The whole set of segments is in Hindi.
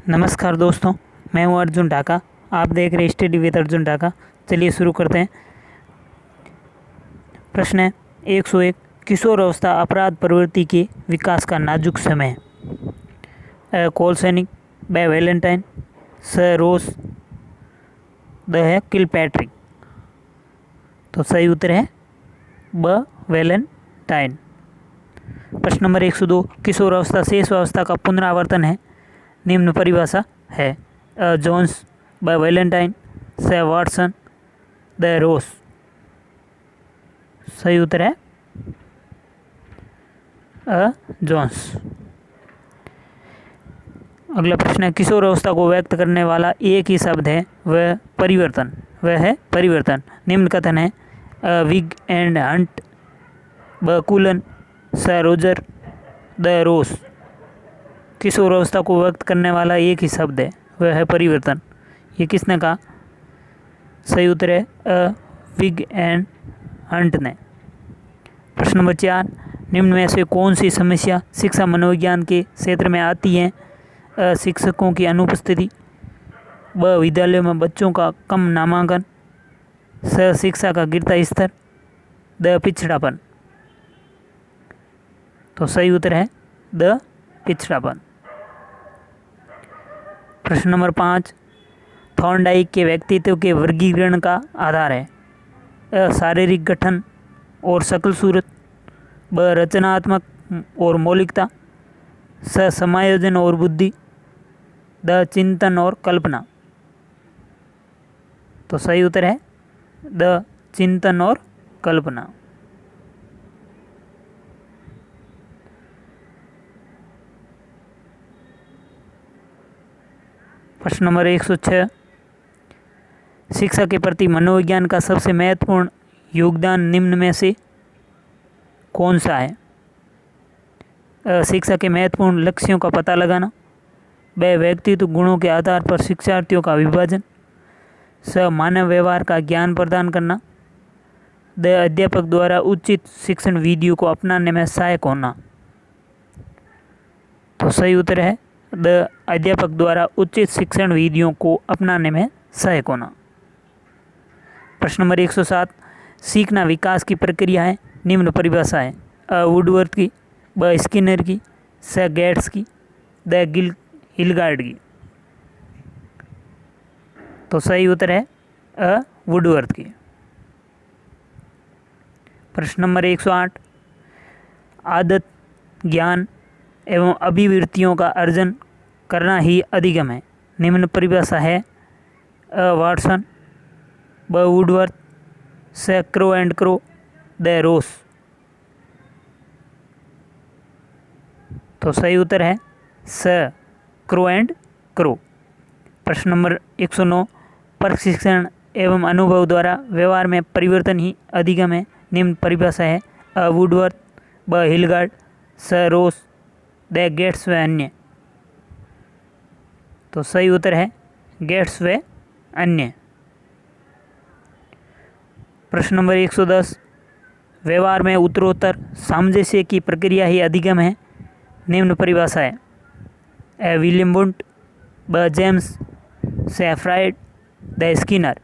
नमस्कार दोस्तों, मैं हूं अर्जुन ढाका। आप देख रहे स्टडी विद अर्जुन ढाका। चलिए शुरू करते हैं। प्रश्न है 101। किशोर अवस्था अपराध प्रवृत्ति के विकास का नाजुक समय है। कोल सैनिक, ब वैलेंटाइन, स रोस, द है किलपैट्रिक। तो सही उत्तर है ब वैलेंटाइन। प्रश्न नंबर 102। किशोर अवस्था शेष अवस्था का पुनरावर्तन है। निम्न परिभाषा है। जोन्स, ब वैलेंटाइन, स वाटसन, द रोस। सही उत्तर है जोन्स। अगला प्रश्न है किशोर अवस्था को व्यक्त करने वाला एक ही शब्द है, वह परिवर्तन, वह है परिवर्तन। निम्न कथन है विग एंड हंट, ब कूलन, स रोजर, द रोस। किशोर अवस्था को व्यक्त करने वाला एक ही शब्द है, वह है परिवर्तन। ये किसने कहा? सही उत्तर है विग एंड हंट ने। प्रश्न नंबर 4। निम्न में से कौन सी समस्या शिक्षा मनोविज्ञान के क्षेत्र में आती है? शिक्षकों की अनुपस्थिति, ब विद्यालयों में बच्चों का कम नामांकन, स शिक्षा का गिरता स्तर, द पिछड़ापन। तो सही उत्तर है द पिछड़ापन। प्रश्न नंबर 5। थॉर्नडाइक के व्यक्तित्व के वर्गीकरण का आधार है। शारीरिक गठन और शकल सूरत, ब रचनात्मक और मौलिकता, स समायोजन और बुद्धि, द चिंतन और कल्पना। तो सही उत्तर है द चिंतन और कल्पना। प्रश्न नंबर 106। शिक्षा के प्रति मनोविज्ञान का सबसे महत्वपूर्ण योगदान निम्न में से कौन सा है? शिक्षा के महत्वपूर्ण लक्ष्यों का पता लगाना, ब व्यक्तित्व गुणों के आधार पर शिक्षार्थियों का विभाजन, स मानव व्यवहार का ज्ञान प्रदान करना, द अध्यापक द्वारा उचित शिक्षण विधियों को अपनाने में सहायक होना। तो सही उत्तर है द अध्यापक द्वारा उचित शिक्षण विधियों को अपनाने में सहायक होना। प्रश्न नंबर 107। सीखना विकास की प्रक्रिया है। निम्न परिभाषा है। वुडवर्थ की, ब स्किनर की, स गेट्स की, द हिलगार्ड की। तो सही उत्तर है वुडवर्थ की। प्रश्न नंबर 108। आदत, ज्ञान एवं अभिवृत्तियों का अर्जन करना ही अधिगम है। निम्न परिभाषा है। वाटसन, ब वुडवर्थ, स क्रो एंड क्रो, द रोस। तो सही उत्तर है स क्रो एंड क्रो। प्रश्न नंबर 109। प्रशिक्षण एवं अनुभव द्वारा व्यवहार में परिवर्तन ही अधिगम है। निम्न परिभाषा है। वुडवर्थ, ब हिलगार्ड, स रोस, द गेट्स व अन्य। तो सही उत्तर है गेट्स व अन्य। प्रश्न नंबर 110। व्यवहार में उत्तरोत्तर सामंजस्य की प्रक्रिया ही अधिगम है। निम्न परिभाषा है। विलियम वुंट, ब जेम्स, स फ्राइड, द स्किनर।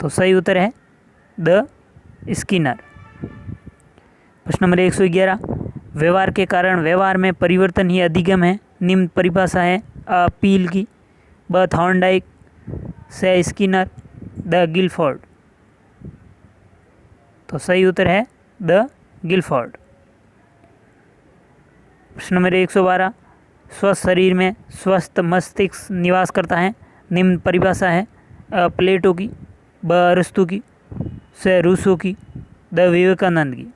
तो सही उत्तर है द स्किनर। प्रश्न नंबर 111। व्यवहार के कारण व्यवहार में परिवर्तन ही अधिगम है। निम्न परिभाषा है। पील की, ब थॉर्नडाइक, स स्किनर, द गिलफोर्ड। तो सही उत्तर है द गिलफोर्ड। प्रश्न नंबर 112। स्वस्थ शरीर में स्वस्थ मस्तिष्क निवास करता है। निम्न परिभाषा है। प्लेटो की, ब अरस्तु की, स रूसो की, द विवेकानंद की।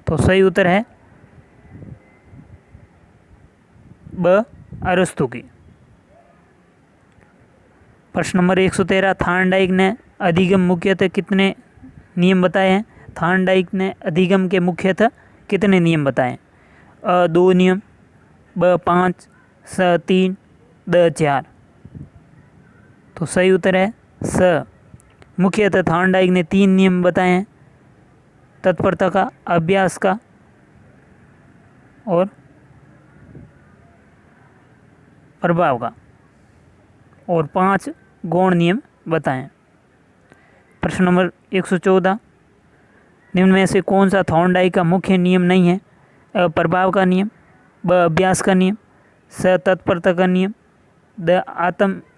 तो सही उत्तर है ब अरस्तु की। प्रश्न नंबर 113। थॉर्नडाइक ने अधिगम मुख्यतः कितने नियम बताए हैं? थॉर्नडाइक ने अधिगम के मुख्यतः कितने नियम बताए? 2 नियम, ब 5, स 3, द 4। तो सही उत्तर है स। मुख्यतः थॉर्नडाइक ने 3 नियम बताए हैं। तत्परता का, अभ्यास का और प्रभाव का, और 5 गौण नियम बताएं। प्रश्न नंबर 114, निम्न में से कौन सा थॉर्नडाइक का मुख्य नियम नहीं है? अ प्रभाव का नियम, ब अभ्यास का नियम, स तत्परता का नियम, द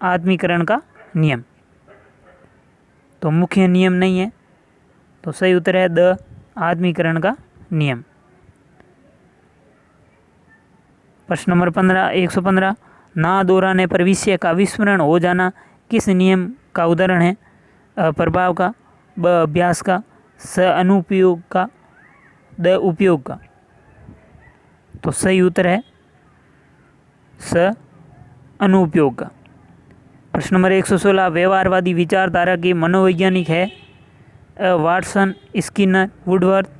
आत्मीकरण का नियम। तो मुख्य नियम नहीं है, तो सही उत्तर है द आत्मीकरण का नियम। प्रश्न नंबर 115, ना दोहराने पर विषय का विस्मरण हो जाना किस नियम का उदाहरण है? अ प्रभाव का, ब अभ्यास का, स अनुपयोग का, द उपयोग का। तो सही उत्तर है स अनुपयोग का। प्रश्न नंबर 116, व्यवहारवादी विचारधारा के मनोवैज्ञानिक है? अ वाटसन, स्किनर, वुडवर्थ,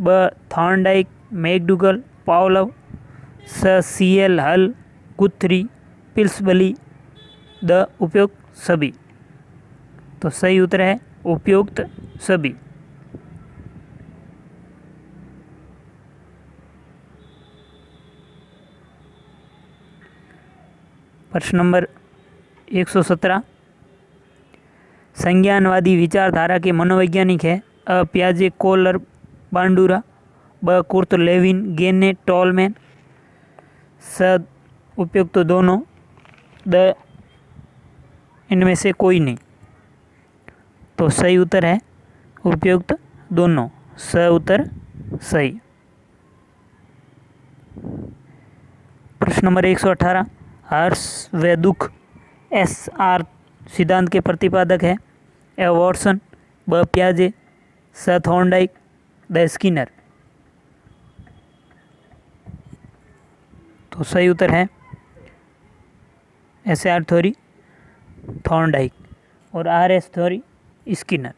ब थॉर्नडाइक, मैकडूगल, पावलोव, स सीएल हल, गुथ्री, पिल्सबली, द उपयुक्त सभी। तो सही उत्तर है उपयुक्त सभी। प्रश्न नंबर 117, संज्ञानवादी विचारधारा के मनोवैज्ञानिक है? अ पियाजे, कोलर, बांडुरा, ब कुर्ट लेविन, गेने, टॉलमैन, स उपयुक्त दोनों, द इनमें से कोई नहीं। तो सही उत्तर है उपयुक्त दोनों, स उत्तर सही। प्रश्न नंबर 118, हर्ष व दुख SR सिद्धांत के प्रतिपादक है? ए वॉटसन, ब पियाजे, स थॉर्नडाइक, द स्किनर। तो सही उत्तर है SR थ्योरी थॉर्नडाइक और RS थ्योरी स्किनर।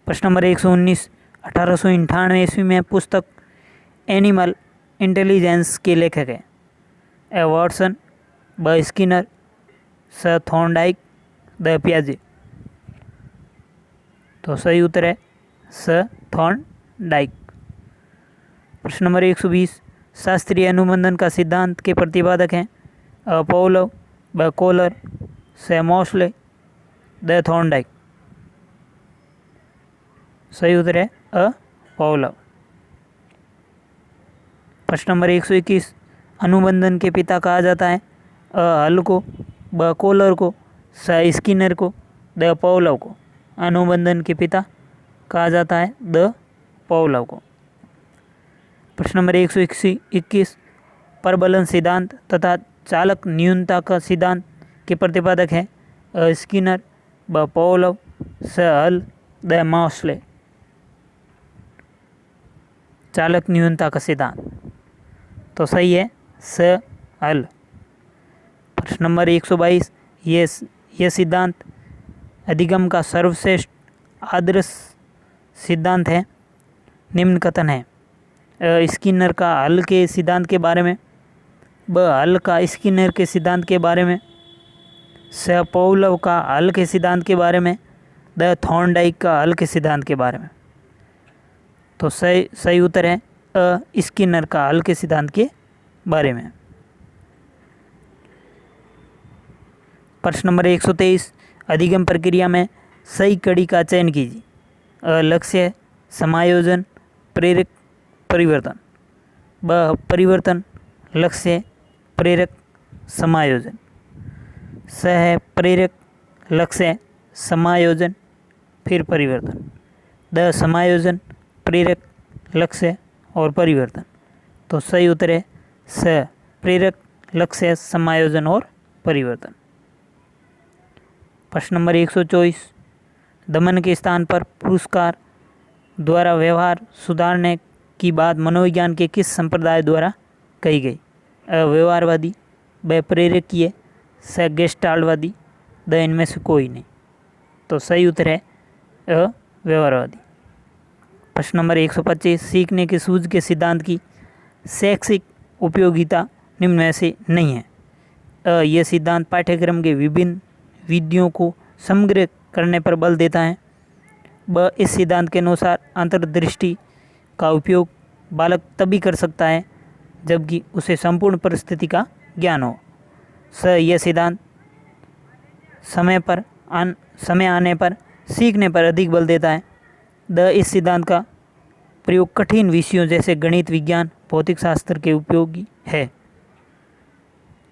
प्रश्न नंबर 119, 1898 ईस्वी में पुस्तक एनिमल इंटेलिजेंस के लेखक है? ए वॉटसन, ब स्किनर, स थॉर्नडाइक, द पियाजे। तो सही उत्तर है स थॉर्नडाइक। प्रश्न नंबर 120, शास्त्रीय अनुबंधन का सिद्धांत के प्रतिपादक हैं? अ पावलोव, ब कोलर, स मोसले, द थॉर्नडाइक। सही उत्तर है अ पावलोव। प्रश्न नंबर 121, अनुबंधन के पिता कहा जाता है? अ हल को, ब कोलर को, स स्किनर को, द पावलोव को। अनुबंधन के पिता कहा जाता है द पावलोव को। प्रश्न नंबर 121, प्रबलन सिद्धांत तथा चालक न्यूनता का सिद्धांत के प्रतिपादक है? अ स्किनर, ब पावलोव, स हल, द मोसले। चालक न्यूनता का सिद्धांत। तो सही है स हल। प्रश्न नंबर 122, ये सिद्धांत अधिगम का सर्वश्रेष्ठ आदर्श सिद्धांत है? निम्न कथन है? स्किनर का हल के सिद्धांत के बारे में, ब हल का स्किनर के सिद्धांत के बारे में, स पावलोव का हल के सिद्धांत के बारे में, द थॉर्नडाइक का हल के सिद्धांत के बारे में। तो सही उत्तर है अ स्किनर का हल के सिद्धांत के बारे में। प्रश्न नंबर 123, अधिगम प्रक्रिया में सही कड़ी का चयन कीजिए। अ लक्ष्य, समायोजन, प्रेरक, परिवर्तन। ब परिवर्तन, लक्ष्य, प्रेरक, समायोजन। स है प्रेरक, लक्ष्य, समायोजन, फिर परिवर्तन। द समायोजन, प्रेरक, लक्ष्य और परिवर्तन। तो सही उत्तर है स प्रेरक, लक्ष्य, समायोजन और परिवर्तन। प्रश्न नंबर 124, दमन के स्थान पर पुरस्कार द्वारा व्यवहार सुधारने की बात मनोविज्ञान के किस संप्रदाय द्वारा कही गई? अ व्यवहारवादी, ब प्रेरकीय, स गेस्टाल्टवादी, द इनमें से कोई नहीं। तो सही उत्तर है अ व्यवहारवादी। प्रश्न नंबर 125, सीखने की सूझ के सिद्धांत की शैक्षिक उपयोगिता निम्न में से नहीं है? यह सिद्धांत पाठ्यक्रम के विभिन्न विधियों को समग्र करने पर बल देता है। ब इस सिद्धांत के अनुसार अंतर्दृष्टि का उपयोग बालक तभी कर सकता है जबकि उसे संपूर्ण परिस्थिति का ज्ञान हो। यह सिद्धांत समय आने पर सीखने पर अधिक बल देता है। इस सिद्धांत का प्रयोग कठिन विषयों जैसे गणित, विज्ञान, भौतिक शास्त्र के उपयोगी है।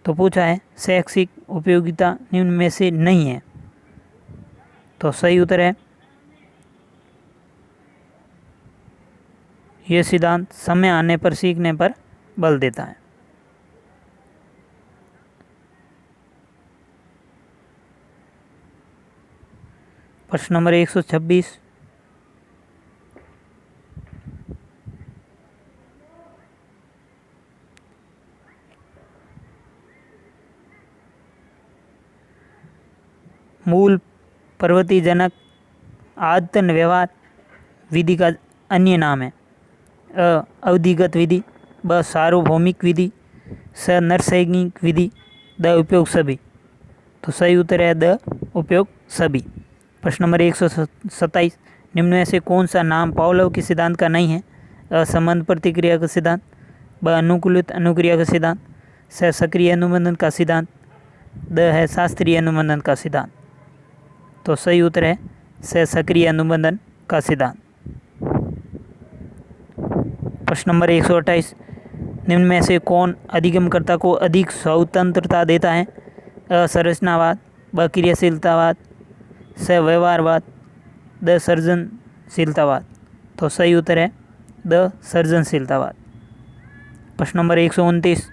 तो पूछा है शैक्षिक उपयोगिता निम्न में से नहीं है। तो सही उत्तर है यह सिद्धांत समय आने पर सीखने पर बल देता है। प्रश्न नंबर 126, मूल प्रवृत्तिजनक आदतन व्यवहार विधि का अन्य नाम है। अवधिगत विधि, ब सार्वभौमिक विधि, स नैसर्गिक विधि, द उपयोग सभी। तो सही उत्तर है द उपयोग सभी। प्रश्न नंबर 127, निम्न में से कौन सा नाम पावलोव के सिद्धांत का नहीं है? संबंध प्रतिक्रिया का सिद्धांत, ब अनुकूलित अनुक्रिया का सिद्धांत, स सक्रिय अनुबंधन का सिद्धांत, द है शास्त्रीय अनुबंधन का सिद्धांत। तो सही उत्तर है स सक्रिय अनुबंधन का सिद्धांत। प्रश्न नंबर 128, निम्न में से कौन अधिगमकर्ता को अधिक स्वतंत्रता देता है? संरचनावाद, ब क्रियाशीलतावाद, स व्यवहारवाद, द सृजनशीलतावाद। तो सही उत्तर है द सृजनशीलतावाद। प्रश्न नंबर 129,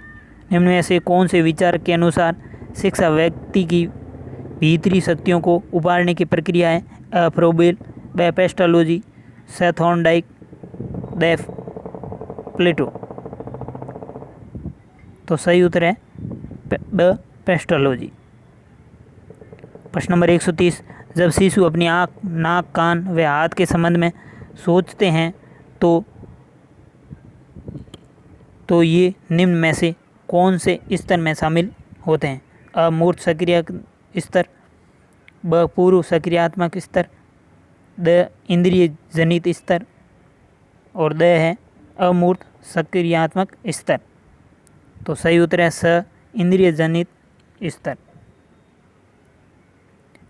निम्न में से कौन से विचार के अनुसार शिक्षा व्यक्ति की भीतरी शक्तियों को उभारने की प्रक्रिया है? फ्रोबेल, ब पेस्टोलॉजी, स थॉर्नडाइक, द प्लेटो। तो सही उत्तर है ब पेस्टोलॉजी। प्रश्न नंबर 130, जब शिशु अपनी आँख, नाक, कान व हाथ के संबंध में सोचते हैं तो ये निम्न में से कौन से स्तर में शामिल होते हैं? अमूर्त सक्रिय स्तर, ब पूर्व सक्रियात्मक स्तर, द इंद्रिय जनित स्तर, और द है अमूर्त सक्रियात्मक स्तर। तो सही उत्तर है स इंद्रिय जनित स्तर।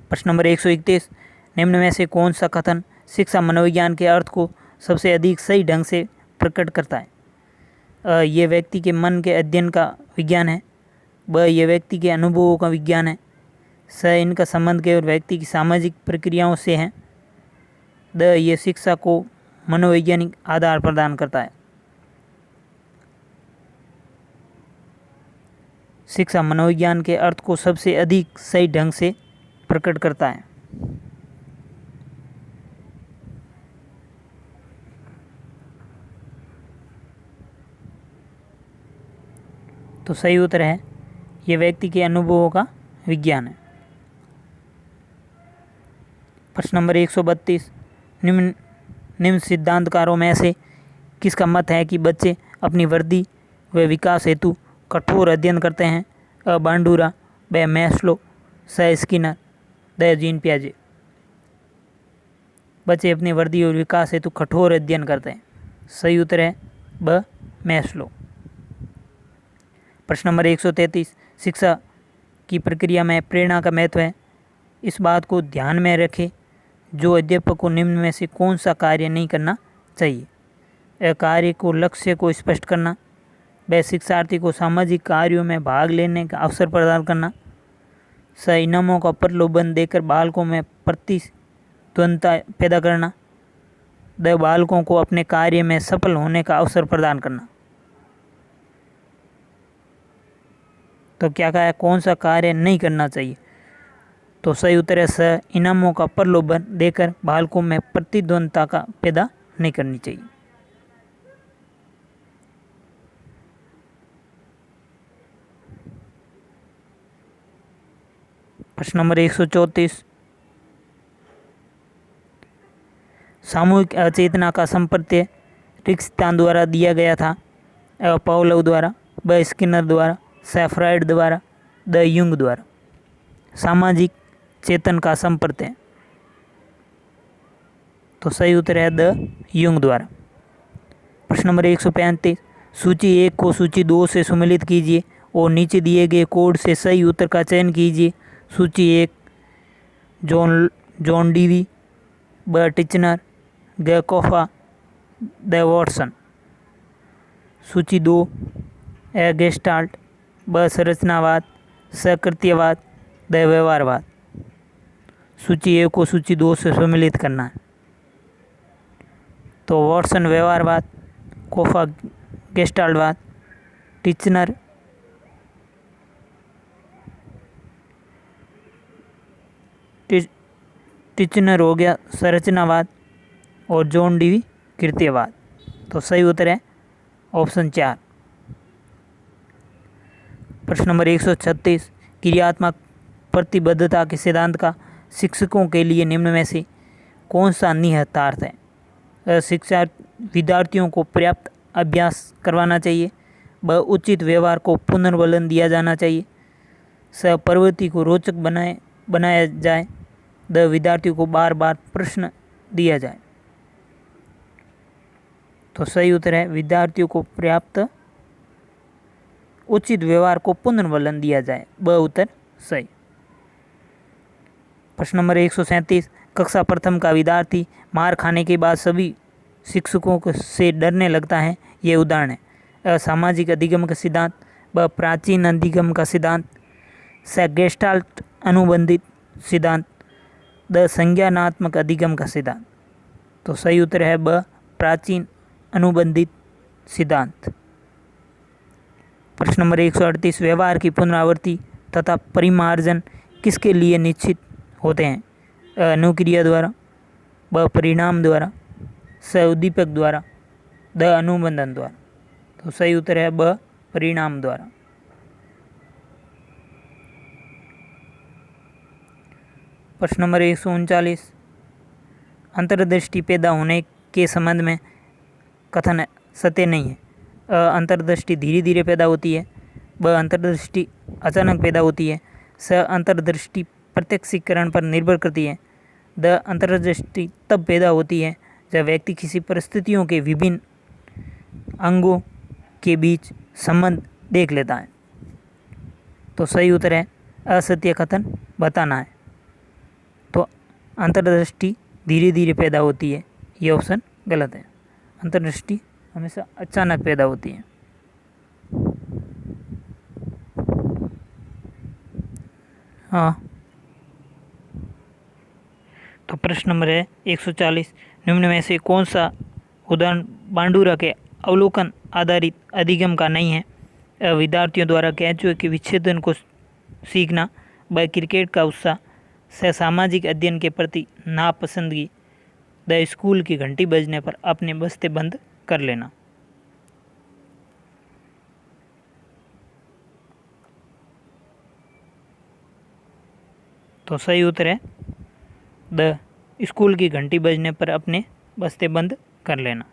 प्रश्न नंबर 131, निम्न में से कौन सा कथन शिक्षा मनोविज्ञान के अर्थ को सबसे अधिक सही ढंग से प्रकट करता है? ये व्यक्ति के मन के अध्ययन का विज्ञान है, ब ये व्यक्ति के अनुभवों का विज्ञान है, स इनका संबंध केवल व्यक्ति की सामाजिक प्रक्रियाओं से है, द ये शिक्षा को मनोवैज्ञानिक आधार प्रदान करता है। शिक्षा मनोविज्ञान के अर्थ को सबसे अधिक सही ढंग से प्रकट करता है। तो सही उत्तर है ये व्यक्ति के अनुभवों का विज्ञान है। प्रश्न नंबर 132, निम्न सिद्धांतकारों में से किसका मत है कि बच्चे अपनी वृद्धि व विकास हेतु कठोर अध्ययन करते हैं? अ बांडुरा, ब मैस्लो, स स्किनर, द जीन पियाजे। बच्चे अपनी वृद्धि और विकास हेतु कठोर अध्ययन करते हैं। सही उत्तर है ब मैस्लो। प्रश्न नंबर 133, शिक्षा की प्रक्रिया में प्रेरणा का महत्व है। इस बात को ध्यान में रखें जो अध्यापक को निम्न में से कौन सा कार्य नहीं करना चाहिए? कार्य को लक्ष्य को स्पष्ट करना, व शिक्षार्थी को सामाजिक कार्यों में भाग लेने का अवसर प्रदान करना, स इनामों का प्रलोभन देकर बालकों में प्रतिद्वंद्विता पैदा करना, द बालकों को अपने कार्य में सफल होने का अवसर प्रदान करना। तो क्या कहा है कौन सा कार्य नहीं करना चाहिए? तो सही उत्तर है स इनामों का प्रलोभन देकर बालकों में प्रतिद्वंद्विता का पैदा नहीं करनी चाहिए। प्रश्न नंबर 134, सामूहिक अचेतना का संप्रत्यय रिक्स्तान द्वारा दिया गया था? पावलोव द्वारा, ब स्किनर द्वारा, स फ्राइड द्वारा, द युंग द्वारा। सामाजिक चेतन का संप्रत्यय। तो सही उत्तर है द युंग द्वारा। प्रश्न नंबर 135, सूची 1 को सूची 2 से सम्मिलित कीजिए और नीचे दिए गए कोड से सही उत्तर का चयन कीजिए। सूची 1 जॉन डीवी, ब टिचनर, ग कोफा, द वॉटसन। सूची 2 ए गेस्टाल्ट, ब संरचनावाद, स कृत्यवाद, द व्यवहारवाद। सूची 1 को सूची 2 से सम्मिलित करना है। तो वॉटसन व्यवहारवाद, कोफा गेस्टाल्टवाद, टिचनर टिचनर हो गया संरचनावाद और जॉन डीवी कृत्यवाद। तो सही उत्तर है ऑप्शन 4। प्रश्न नंबर 136, क्रियात्मक प्रतिबद्धता के सिद्धांत का शिक्षकों के लिए निम्न में से कौन सा निहितार्थ है? शिक्षा विद्यार्थियों को पर्याप्त अभ्यास करवाना चाहिए, ब उचित व्यवहार को पुनर्बलन दिया जाना चाहिए, स प्रवृत्ति को रोचक बनाया जाए, द विद्यार्थियों को बार बार प्रश्न दिया जाए। तो सही उत्तर है विद्यार्थियों को पर्याप्त उचित व्यवहार को पुनर्बलन दिया जाए, ब उत्तर सही। प्रश्न नंबर 137, कक्षा प्रथम का विद्यार्थी मार खाने के बाद सभी शिक्षकों से डरने लगता है, ये उदाहरण है। सामाजिक अधिगम का सिद्धांत, ब प्राचीन अधिगम का सिद्धांत, स गेस्टाल्ट अनुबंधित सिद्धांत, द संज्ञानात्मक अधिगम का सिद्धांत। तो सही उत्तर है ब प्राचीन अनुबंधित सिद्धांत। प्रश्न नंबर 138, व्यवहार की पुनरावृत्ति तथा परिमार्जन किसके लिए निश्चित होते हैं? अनुक्रिया द्वारा, ब परिणाम द्वारा, स उद्दीपक द्वारा, द अनुबंधन द्वारा। तो सही उत्तर है ब परिणाम द्वारा। प्रश्न नंबर 139, अंतर्दृष्टि पैदा होने के संबंध में कथन सत्य नहीं है। अंतर्दृष्टि धीरे धीरे पैदा होती है, ब अंतर्दृष्टि अचानक पैदा होती है, स अंतर्दृष्टि प्रत्यक्षीकरण पर निर्भर करती है, द अंतर्दृष्टि तब पैदा होती है जब व्यक्ति किसी परिस्थितियों के विभिन्न अंगों के बीच संबंध देख लेता है। तो सही उत्तर है असत्य कथन बताना है। तो अंतर्दृष्टि धीरे धीरे पैदा होती है, ये ऑप्शन गलत है। अंतर्दृष्टि हमेशा अचानक पैदा होती है। हाँ, तो प्रश्न नंबर है 140, निम्न में से कौन सा उदाहरण बांडुरा के अवलोकन आधारित अधिगम का नहीं है? विद्यार्थियों द्वारा कैचुए के विच्छेदन को सीखना, ब क्रिकेट का उत्साह, स सामाजिक अध्ययन के प्रति नापसंदगी, द स्कूल की घंटी बजने पर अपने बस्ते बंद कर लेना। तो सही उत्तर है द स्कूल की घंटी बजने पर अपने बस्ते बंद कर लेना।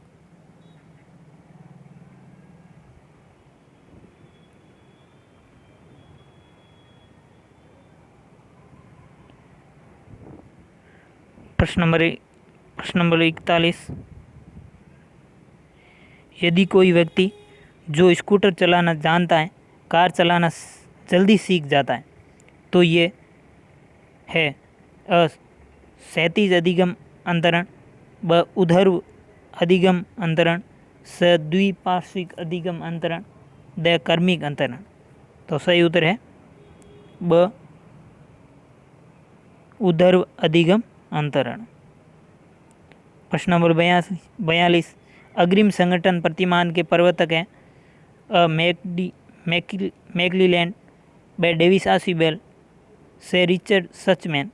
प्रश्न नंबर 41, यदि कोई व्यक्ति जो स्कूटर चलाना जानता है कार चलाना जल्दी सीख जाता है, तो ये है क्षैतिज अधिगम अंतरण, ब ऊर्ध्व अधिगम अंतरण, स द्विपार्श्विक अधिगम अंतरण, द कर्मिक अंतरण। तो सही उत्तर है ब ऊर्ध्व अधिगम अंतरण। प्रश्न नंबर 42, अग्रिम संगठन प्रतिमान के प्रवर्तक हैं मैकक्लेलैंड, ब डेविस आशीबेल, से रिचर्ड सचमैन,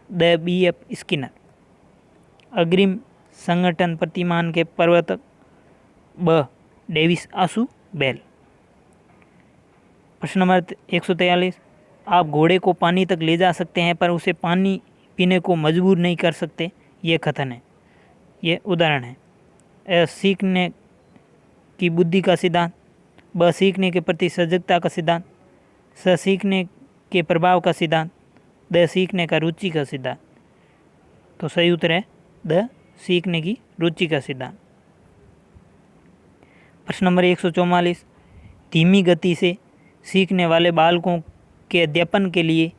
द B.F. स्किनर। अग्रिम संगठन प्रतिमान के प्रवर्तक ब डेविस आशु बेल। प्रश्न नंबर 143, आप घोड़े को पानी तक ले जा सकते हैं पर उसे पानी पीने को मजबूर नहीं कर सकते, ये कथन है, ये उदाहरण है। सीखने की बुद्धि का सिद्धांत, ब सीखने के प्रति सजगता का सिद्धांत, स सीखने के प्रभाव का सिद्धांत, द सीखने का रुचि का सिद्धांत। तो सही उत्तर है द सीखने की रुचि का सिद्धांत। प्रश्न नंबर 144, धीमी गति से सीखने वाले बालकों के अध्यापन के लिए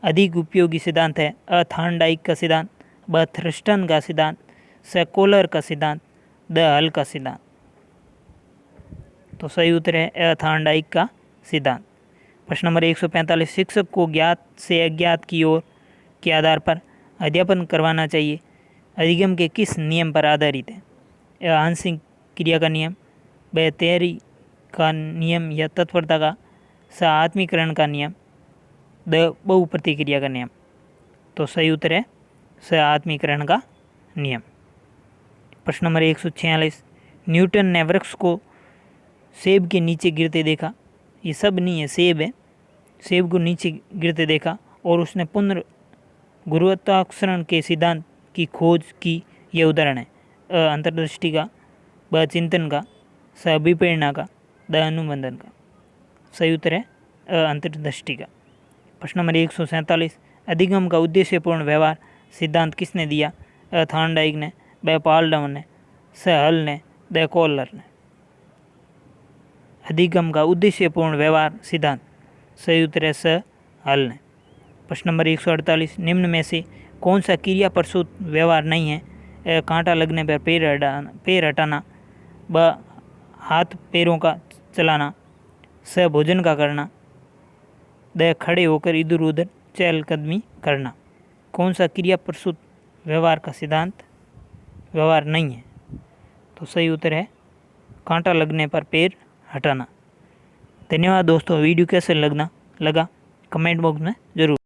अधिक उपयोगी सिद्धांत है। अ थॉर्नडाइक का सिद्धांत, ब थ्रस्टन का सिद्धांत, स कोलर का सिद्धांत, द हल का सिद्धांत। तो सही उत्तर है अ थॉर्नडाइक का सिद्धांत। प्रश्न नंबर 145, शिक्षक को ज्ञात से अज्ञात की ओर के आधार पर अध्यापन करवाना चाहिए, अधिगम के किस नियम पर आधारित है? अ आंशिक क्रिया का नियम, ब तैयारी का नियम या तत्परता का, स आत्मीकरण का नियम, द बहुप्रतिक्रिया का नियम। तो सही उत्तर है स आत्मीकरण का नियम। प्रश्न नंबर 146, न्यूटन ने वृक्ष को सेब के नीचे गिरते देखा। ये सब नहीं है, सेब है। सेब को नीचे गिरते देखा और उसने गुरुत्वाकर्षण के सिद्धांत की खोज की। यह उदाहरण है। अ अंतर्दृष्टि का, ब चिंतन का, स अभिप्रेरणा का, द अनुबंधन का। सही उत्तर है अ अंतर्दृष्टि का। प्रश्न नंबर 147, अधिगम का उद्देश्यपूर्ण व्यवहार सिद्धांत किसने दिया? अ थॉर्नडाइक ने, ब पाल्डम ने, स हल ने, द कोलर ने। अधिगम का उद्देश्यपूर्ण व्यवहार सिद्धांत, सही उत्तर है स हल ने। प्रश्न नंबर 148, निम्न में से कौन सा क्रिया प्रसूत व्यवहार नहीं है? अ कांटा लगने पर पैर हटाना, ब हाथ पैरों का चलाना, स भोजन का करना, द खड़े होकर इधर उधर चहलकदमी करना। कौन सा क्रिया प्रसूत व्यवहार का सिद्धांत व्यवहार नहीं है? तो सही उत्तर है कांटा लगने पर पैर हटाना। धन्यवाद दोस्तों। वीडियो कैसे लगा कमेंट बॉक्स में जरूर